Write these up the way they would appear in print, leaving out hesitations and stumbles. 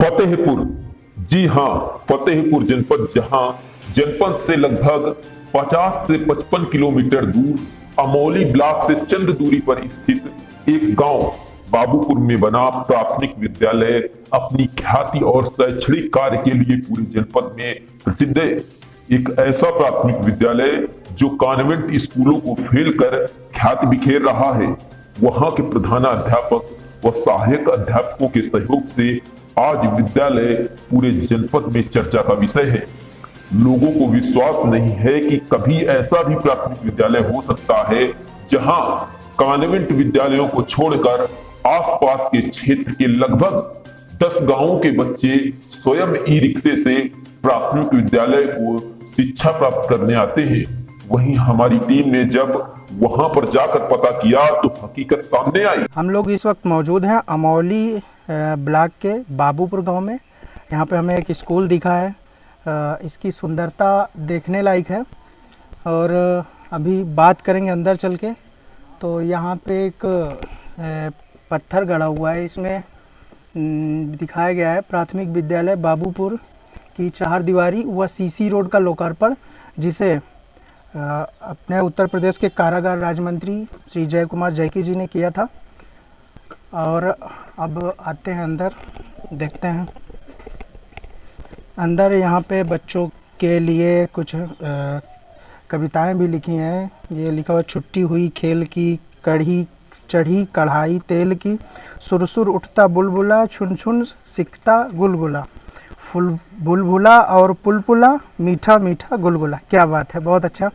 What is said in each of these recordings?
फतेहपुर, जी हां, फतेहपुर जनपद, जहां जनपद से लगभग 50 से 55 किलोमीटर दूर अमौली ब्लॉक से चंद दूरी पर स्थित एक गांव बाबूपुर में बना प्राथमिक विद्यालय अपनी ख्याति और शैक्षणिक कार्य के लिए पूरे जनपद में प्रसिद्ध है। एक ऐसा प्राथमिक विद्यालय जो कॉन्वेंट स्कूलों को फेल कर ख्याति बिखेर रहा है। वहां के प्रधानाध्यापक व सहायक अध्यापकों के सहयोग से आज विद्यालय पूरे जनपद में चर्चा का विषय है। लोगों को विश्वास नहीं है कि कभी ऐसा भी प्राथमिक विद्यालय हो सकता है जहां कॉन्वेंट विद्यालयों को छोड़कर आसपास के क्षेत्र के लगभग 10 गांवों के बच्चे स्वयं ई रिक्शे से प्राथमिक विद्यालय को शिक्षा प्राप्त करने आते हैं। वहीं हमारी टीम ने जब वहां पर जाकर पता किया तो हकीकत सामने आई। हम लोग इस वक्त मौजूद हैं अमौली ब्लॉक के बाबूपुर गांव में। यहाँ पे हमें एक स्कूल दिखा है। इसकी सुंदरता देखने लायक है और अभी बात करेंगे अंदर चल के। तो यहाँ पे एक पत्थर गड़ा हुआ है, इसमें दिखाया गया है प्राथमिक विद्यालय बाबूपुर की 4 दीवारी व सीसी रोड का लोकार्पण, जिसे अपने उत्तर प्रदेश के कारागार राज्य मंत्री श्री जय कुमार जैकी जी ने किया था। और अब आते हैं अंदर, देखते हैं अंदर। यहाँ पे बच्चों के लिए कुछ कविताएं भी लिखी हैं। ये लिखा हुआ, छुट्टी हुई खेल की, कढ़ी चढ़ी कढ़ाई तेल की, सुरसुर उठता बुलबुला, छुन छुन सिकता गुलगुला, फुल बुलबुला और पुलपुला, मीठा मीठा गुलगुला। क्या बात है, बहुत अच्छा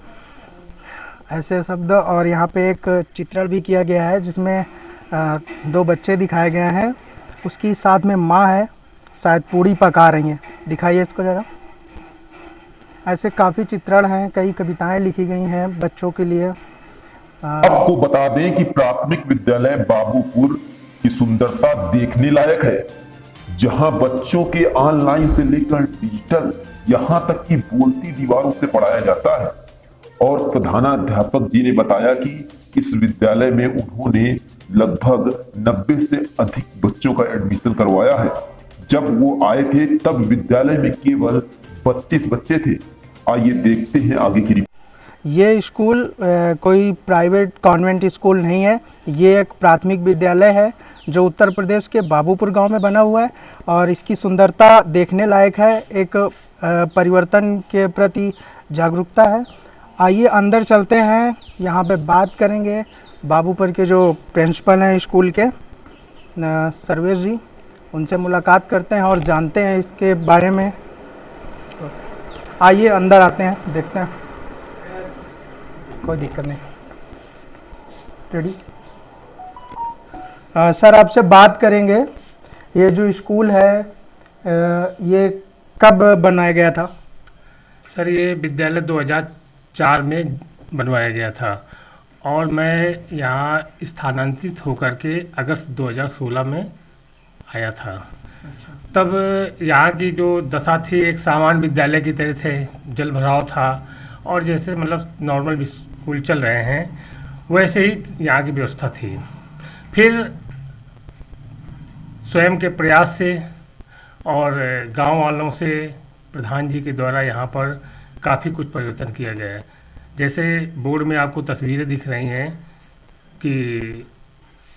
ऐसे शब्द। और यहाँ पे एक चित्रण भी किया गया है जिसमें 2 बच्चे दिखाए गए हैं, उसकी साथ में माँ है, शायद पूड़ी पका रही हैं। दिखाइए इसको जरा। ऐसे काफ़ी चित्रण हैं, कई कविताएं लिखी गई हैं बच्चों के लिए। आपको बता दें कि प्राथमिक विद्यालय बाबूपुर की सुंदरता देखने लायक है, जहां बच्चों के ऑनलाइन से लेकर डिजिटल, यहां तक कि बोलती दीवारों से पढ़ाया जाता है। और प्रधानाध्यापक जी ने बताया कि इस विद्यालय में उन्होंने लगभग 90 से अधिक बच्चों का एडमिशन करवाया है। जब वो आए थे तब विद्यालय में केवल 32 बच्चे थे। आइए देखते हैं आगे की। ये स्कूल कोई प्राइवेट कॉन्वेंट स्कूल नहीं है, ये एक प्राथमिक विद्यालय है जो उत्तर प्रदेश के बाबूपुर गांव में बना हुआ है और इसकी सुंदरता देखने लायक है। एक परिवर्तन के प्रति जागरूकता है। आइए अंदर चलते हैं, यहाँ पे बात करेंगे बाबूपुर के जो प्रिंसिपल हैं स्कूल के, सर्वेश जी, उनसे मुलाकात करते हैं और जानते हैं इसके बारे में। आइए अंदर आते हैं, देखते हैं। कोई दिक्कत नहीं, रेडी। सर, आपसे बात करेंगे, ये जो स्कूल है ये कब बनाया गया था? सर, ये विद्यालय 2004 में बनवाया गया था और मैं यहाँ स्थानांतरित होकर के अगस्त 2016 में आया था। तब यहाँ की जो दशा थी, एक सामान्य विद्यालय की तरह थे, जल भराव था और जैसे मतलब नॉर्मल स्कूल चल रहे हैं वैसे ही यहाँ की व्यवस्था थी। फिर स्वयं के प्रयास से और गांव वालों से प्रधान जी के द्वारा यहाँ पर काफ़ी कुछ परिवर्तन किया गया है। जैसे बोर्ड में आपको तस्वीरें दिख रही हैं कि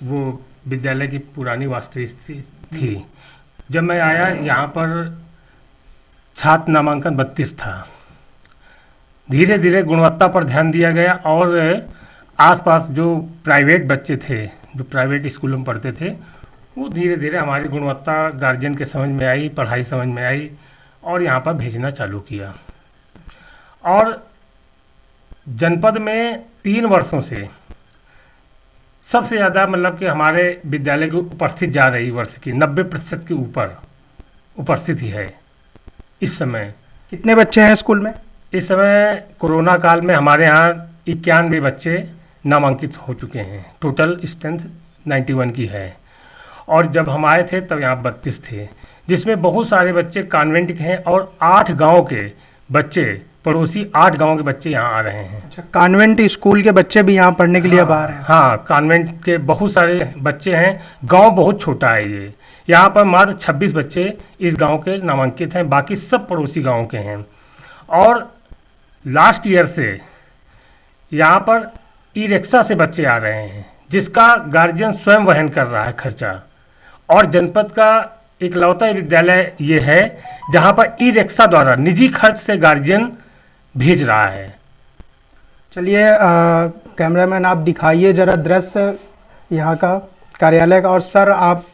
वो विद्यालय की पुरानी वास्तविक स्थिति थी। जब मैं आया यहाँ पर छात्र नामांकन 32 था। धीरे धीरे गुणवत्ता पर ध्यान दिया गया और आसपास जो प्राइवेट बच्चे थे, जो प्राइवेट स्कूलों में पढ़ते थे, वो धीरे धीरे हमारी गुणवत्ता गार्जियन के समझ में आई, पढ़ाई समझ में आई और यहाँ पर भेजना चालू किया। और जनपद में 3 वर्षों से सबसे ज़्यादा मतलब कि हमारे विद्यालय की उपस्थिति जा रही, वर्ष की 90% के ऊपर उपस्थिति है। इस समय कितने बच्चे हैं स्कूल में? इस समय कोरोना काल में हमारे यहाँ 91 बच्चे नामांकित हो चुके हैं। टोटल स्ट्रेंथ 91 की है और जब हम आए थे तब यहाँ 32 थे, जिसमें बहुत सारे बच्चे कॉन्वेंट के हैं और 8 गांव के बच्चे, पड़ोसी 8 गांव के बच्चे यहाँ आ रहे हैं। अच्छा, कॉन्वेंट स्कूल के बच्चे भी यहाँ पढ़ने के लिए अब आ रहे हैं? हाँ, कॉन्वेंट के बहुत सारे बच्चे हैं। गांव बहुत छोटा है, यहाँ पर मात्र 26 बच्चे इस गांव के नामांकित हैं, बाकी सब पड़ोसी गांव के हैं। और लास्ट ईयर से यहाँ पर ई रिक्शा से बच्चे आ रहे हैं, जिसका गार्जियन स्वयं वहन कर रहा है खर्चा। और जनपद का इकलौता विद्यालय ये है जहाँ पर ई रिक्शा द्वारा निजी खर्च से गार्जियन भेज रहा है। चलिए कैमरामैन आप दिखाइए जरा दृश्य यहाँ का कार्यालय का, और सर आप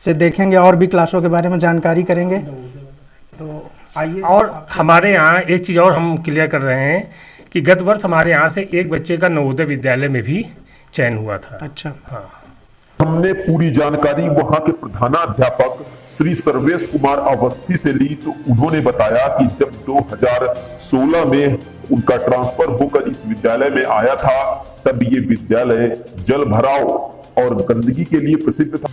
से देखेंगे और भी क्लासों के बारे में जानकारी करेंगे। तो आइए। और हमारे यहाँ एक चीज़ और हम क्लियर कर रहे हैं कि गत वर्ष हमारे यहाँ से एक बच्चे का नवोदय विद्यालय में भी चयन हुआ था। अच्छा। हाँ, हमने पूरी जानकारी वहां के प्रधानाध्यापक श्री सर्वेश कुमार अवस्थी से ली, तो उन्होंने बताया कि जब 2016 में उनका ट्रांसफर होकर इस विद्यालय में आया था, तब ये विद्यालय जल भराव और गंदगी के लिए प्रसिद्ध था।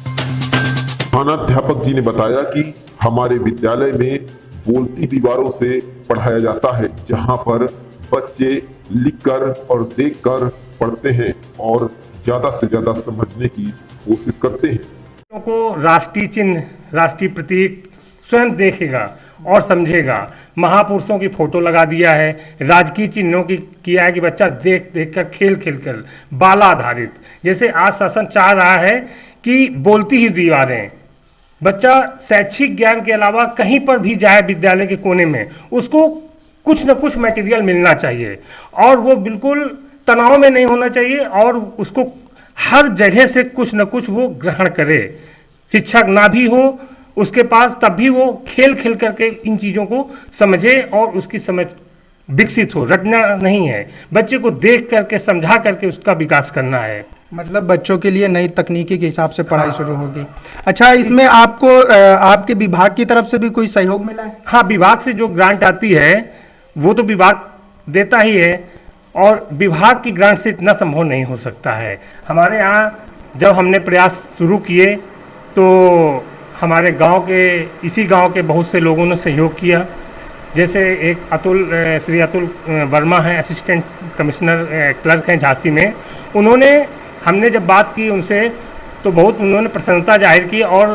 प्रधानाध्यापक जी ने बताया कि हमारे विद्यालय में बोलती दीवारों से पढ़ाया जाता है, जहां पर बच्चे लिखकर और देखकर पढ़ते हैं और ज्यादा से ज्यादा समझने की कोशिश करते हैं। बच्चों को राष्ट्रीय चिन्ह, राष्ट्रीय प्रतीक स्वयं देखेगा और समझेगा। महापुरुषों की फोटो लगा दिया है, राजकीय चिन्हों की किया है कि बच्चा देख देख कर, खेल खेल कर, बाला आधारित। जैसे आज शासन चाह रहा है कि बोलती ही दीवारें, बच्चा शैक्षिक ज्ञान के अलावा कहीं पर भी जाए विद्यालय के कोने में, उसको कुछ न कुछ मटेरियल मिलना चाहिए और वो बिल्कुल तनाव में नहीं होना चाहिए और उसको हर जगह से कुछ न कुछ वो ग्रहण करे। शिक्षक ना भी हो उसके पास, तब भी वो खेल खेल करके इन चीज़ों को समझे और उसकी समझ विकसित हो। रटना नहीं है, बच्चे को देख करके समझा करके उसका विकास करना है। मतलब बच्चों के लिए नई तकनीकी के हिसाब से पढ़ाई शुरू होगी। अच्छा, इसमें आपको आपके विभाग की तरफ से भी कोई सहयोग मिला है? हाँ, विभाग से जो ग्रांट आती है वो तो विभाग देता ही है और विभाग की ग्रांट से इतना संभव नहीं हो सकता है। हमारे यहाँ जब हमने प्रयास शुरू किए तो हमारे गांव के, इसी गांव के बहुत से लोगों ने सहयोग किया। जैसे एक श्री अतुल वर्मा हैं, असिस्टेंट कमिश्नर क्लर्क हैं झांसी में। उन्होंने, हमने जब बात की उनसे तो बहुत उन्होंने प्रसन्नता जाहिर की और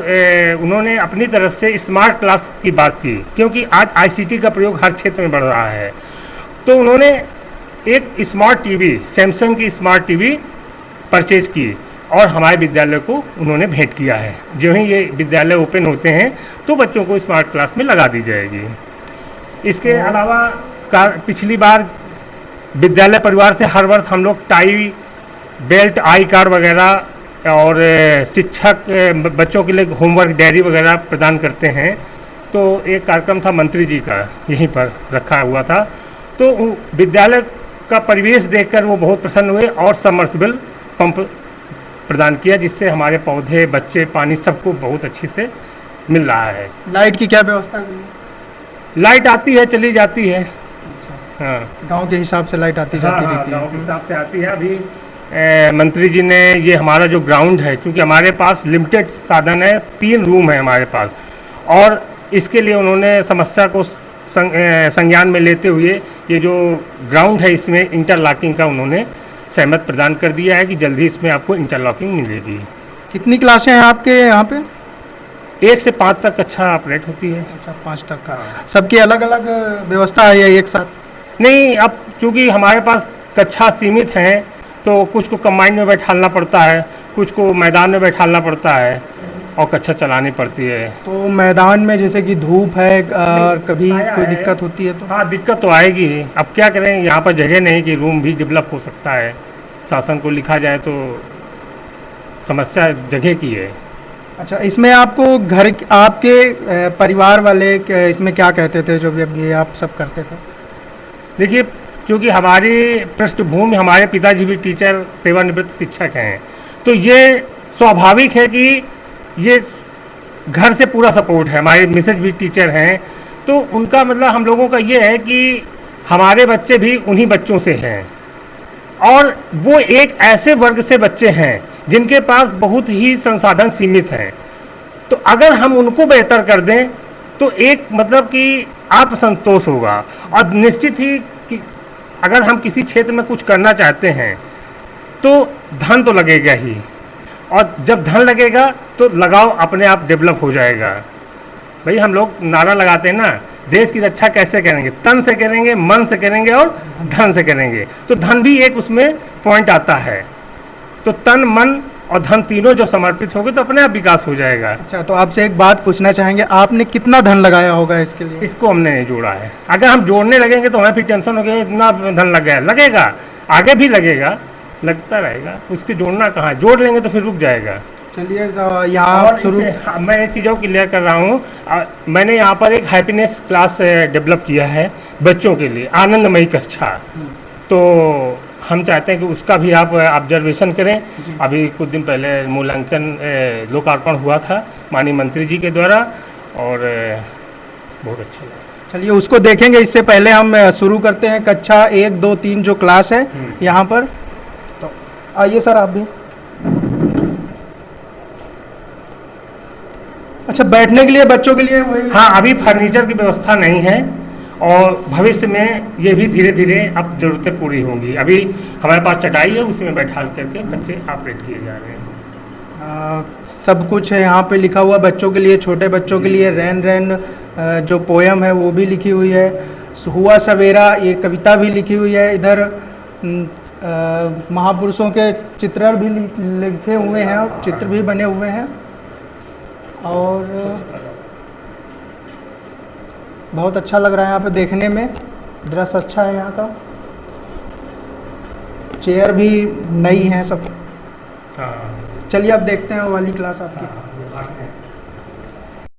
उन्होंने अपनी तरफ से स्मार्ट क्लास की बात की, क्योंकि आज आईसीटी का प्रयोग हर क्षेत्र में बढ़ रहा है। तो उन्होंने एक स्मार्ट टीवी, सैमसंग की स्मार्ट टीवी परचेज की और हमारे विद्यालय को उन्होंने भेंट किया है। जो ही ये विद्यालय ओपन होते हैं तो बच्चों को स्मार्ट क्लास में लगा दी जाएगी। इसके अलावा पिछली बार विद्यालय परिवार से हर वर्ष हम लोग टाई, बेल्ट, आई कार्ड वगैरह और शिक्षक बच्चों के लिए होमवर्क डायरी वगैरह प्रदान करते हैं। तो एक कार्यक्रम था मंत्री जी का, यहीं पर रखा हुआ था, तो विद्यालय का परिवेश देखकर वो बहुत प्रसन्न हुए और सबमर्सिबल पंप प्रदान किया, जिससे हमारे पौधे, बच्चे, पानी सबको बहुत अच्छे से मिल रहा है। लाइट की क्या व्यवस्था है? लाइट आती है, चली जाती है। हाँ, गांव के हिसाब से लाइट आती जाती रहती है। गांव के हिसाब से आती है। अभी मंत्री जी ने ये हमारा जो ग्राउंड है, क्योंकि हमारे पास लिमिटेड साधन है, 3 रूम है हमारे पास, और इसके लिए उन्होंने समस्या को संज्ञान में लेते हुए ये जो ग्राउंड है इसमें इंटरलॉकिंग का उन्होंने सहमत प्रदान कर दिया है कि जल्दी इसमें आपको इंटरलॉकिंग मिलेगी। कितनी क्लासें हैं आपके यहाँ पे? 1 से 5 तक कक्षा ऑपरेट होती है। अच्छा, 5 तक का। सबकी अलग अलग व्यवस्था है या एक साथ? नहीं, अब चूँकि हमारे पास कक्षा सीमित हैं तो कुछ को कंबाइन में बैठालना पड़ता है, कुछ को मैदान में बैठालना पड़ता है और कक्षा चलानी पड़ती है। तो मैदान में जैसे कि धूप है, कभी कोई दिक्कत होती है तो? हाँ, दिक्कत तो आएगी। अब क्या करें, यहाँ पर जगह नहीं कि रूम भी डेवलप हो सकता है। शासन को लिखा जाए तो समस्या जगह की है। अच्छा, इसमें आपको घर, आपके परिवार वाले इसमें क्या कहते थे जो ये आप सब करते थे? देखिए, क्योंकि हमारी पृष्ठभूमि, हमारे पिताजी भी टीचर, सेवानिवृत्त शिक्षक हैं, तो ये स्वाभाविक है कि ये घर से पूरा सपोर्ट है। हमारे मिसेज भी टीचर हैं, तो उनका मतलब हम लोगों का ये है कि हमारे बच्चे भी उन्हीं बच्चों से हैं और वो एक ऐसे वर्ग से बच्चे हैं जिनके पास बहुत ही संसाधन सीमित हैं। तो अगर हम उनको बेहतर कर दें तो एक मतलब कि आत्मसंतोष होगा और निश्चित ही कि अगर हम किसी क्षेत्र में कुछ करना चाहते हैं तो धन तो लगेगा ही और जब धन लगेगा तो लगाव अपने आप डेवलप हो जाएगा। भाई हम लोग नारा लगाते हैं ना, देश की रक्षा कैसे करेंगे, तन से करेंगे, मन से करेंगे और धन से करेंगे। तो धन भी एक उसमें पॉइंट आता है। तो तन, मन और धन तीनों जो समर्पित होंगे तो अपने आप विकास हो जाएगा। अच्छा, तो आपसे एक बात पूछना चाहेंगे, आपने कितना धन लगाया होगा इसके लिए? इसको हमने नहीं जोड़ा है। अगर हम जोड़ने लगेंगे तो हमें फिर टेंशन हो गया, इतना धन लग गया। लगेगा, आगे भी लगेगा, लगता रहेगा। उसके जोड़ना कहाँ है, जोड़ लेंगे तो फिर रुक जाएगा। चलिए, तो यहाँ शुरू मैं एक चीज़ों को क्लियर कर रहा हूँ। मैंने यहाँ पर एक हैप्पीनेस क्लास डेवलप किया है बच्चों के लिए, आनंदमयी कक्षा। तो हम चाहते हैं कि उसका भी आप ऑब्जर्वेशन करें। अभी कुछ दिन पहले मूल्यांकन लोकार्पण हुआ था माननीय मंत्री जी के द्वारा, और बहुत अच्छा लगा। चलिए उसको देखेंगे। इससे पहले हम शुरू करते हैं कक्षा 1, 2, 3 जो क्लास है यहाँ पर। तो आइए सर, आप भी। अच्छा, बैठने के लिए बच्चों के लिए वही? हाँ, अभी फर्नीचर की व्यवस्था नहीं है और भविष्य में ये भी धीरे धीरे अब जरूरतें पूरी होंगी। अभी हमारे पास चटाई है, उसी में बैठा करके बच्चे ऑपरेट किए जा रहे हैं। सब कुछ है यहाँ पे लिखा हुआ बच्चों के लिए, छोटे बच्चों के लिए। रैन रैन जो पोयम है वो भी लिखी हुई है। हुआ सवेरा ये कविता भी लिखी हुई है। इधर महापुरुषों के चित्रण भी लिखे हुए हैं और चित्र भी बने हुए हैं, और बहुत अच्छा लग रहा है यहाँ पे देखने में। दृश्य अच्छा है यहाँ का। चेयर भी नई है सब। चलिए अब देखते हैं वो वाली क्लास आपकी।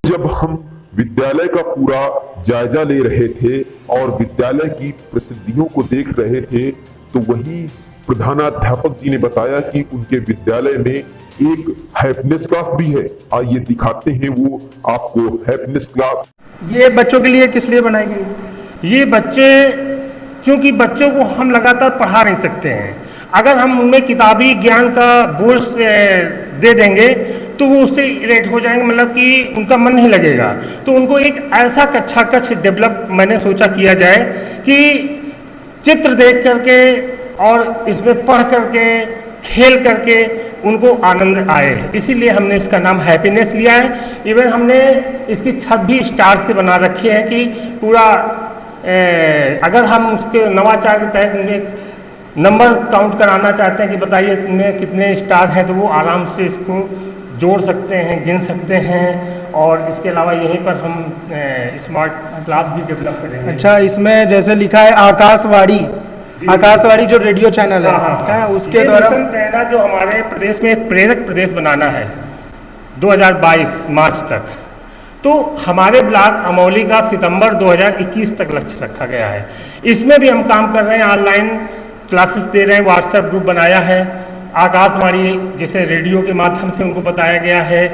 जब हम विद्यालय का पूरा जायजा ले रहे थे और विद्यालय की प्रसिद्धियों को देख रहे थे, तो वही प्रधानाध्यापक जी ने बताया कि उनके विद्यालय में एक हैप्पीनेस क्लास भी है। आइए दिखाते हैं वो आपको हैप्पीनेस क्लास। ये बच्चों के लिए किस लिए बनाई गई? ये बच्चे, क्योंकि बच्चों को हम लगातार पढ़ा नहीं सकते हैं। अगर हम उनमें किताबी ज्ञान का बोझ दे देंगे तो वो उससे इरेट हो जाएंगे, मतलब कि उनका मन नहीं लगेगा। तो उनको एक ऐसा कक्षा कक्ष डेवलप मैंने सोचा किया जाए कि चित्र देख करके और इसमें पढ़ करके, खेल करके उनको आनंद आए। इसीलिए हमने इसका नाम हैप्पीनेस लिया है। इवन हमने इसकी छत भी स्टार से बना रखी है कि पूरा अगर हम उसके नवाचार के तहत उन्हें नंबर काउंट कराना चाहते हैं कि बताइए इनमें कितने स्टार हैं, तो वो आराम से इसको जोड़ सकते हैं, गिन सकते हैं। और इसके अलावा यहीं पर हम स्मार्ट क्लास भी डेवलप करेंगे। अच्छा, इसमें जैसे लिखा है आकाशवाणी, आकाशवाणी जो रेडियो चैनल है उसके द्वारा प्रेरणा जो हमारे प्रदेश में एक प्रेरक प्रदेश बनाना है 2022 मार्च तक। तो हमारे ब्लॉक अमौली का सितंबर 2021 तक लक्ष्य रखा गया है। इसमें भी हम काम कर रहे हैं, ऑनलाइन क्लासेस दे रहे हैं, व्हाट्सएप ग्रुप बनाया है। आकाशवाणी जैसे रेडियो के माध्यम से उनको बताया गया है।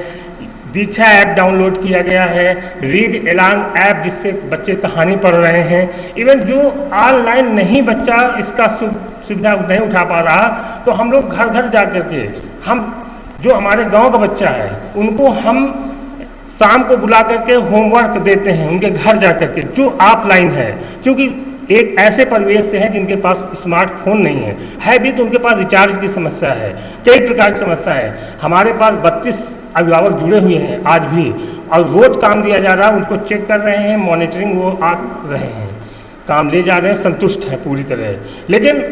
दीक्षा ऐप डाउनलोड किया गया है, रीड एलॉन्ग ऐप जिससे बच्चे कहानी पढ़ रहे हैं। इवन जो ऑनलाइन नहीं बच्चा इसका सुविधा नहीं उठा पा रहा, तो हम लोग घर घर जा करके हम जो हमारे गांव का बच्चा है उनको हम शाम को बुला करके होमवर्क देते हैं उनके घर जा करके, जो ऑफलाइन है। क्योंकि एक ऐसे परिवेश से है जिनके पास स्मार्टफोन नहीं है भी तो उनके पास रिचार्ज की समस्या है, कई प्रकार की समस्या है। हमारे पास 32 अभिभावक जुड़े हुए हैं आज भी, और रोज काम दिया जा रहा है, उनको चेक कर रहे हैं, मॉनिटरिंग वो आ रहे हैं, काम ले जा रहे हैं, संतुष्ट है पूरी तरह। लेकिन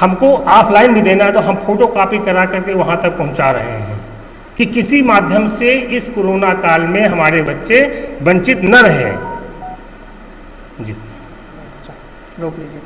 हमको ऑफलाइन भी देना है तो हम फोटो कॉपी करा करके वहां तक पहुंचा रहे हैं कि किसी माध्यम से इस कोरोना काल में हमारे बच्चे वंचित न रहे। जी रोक लीजिए।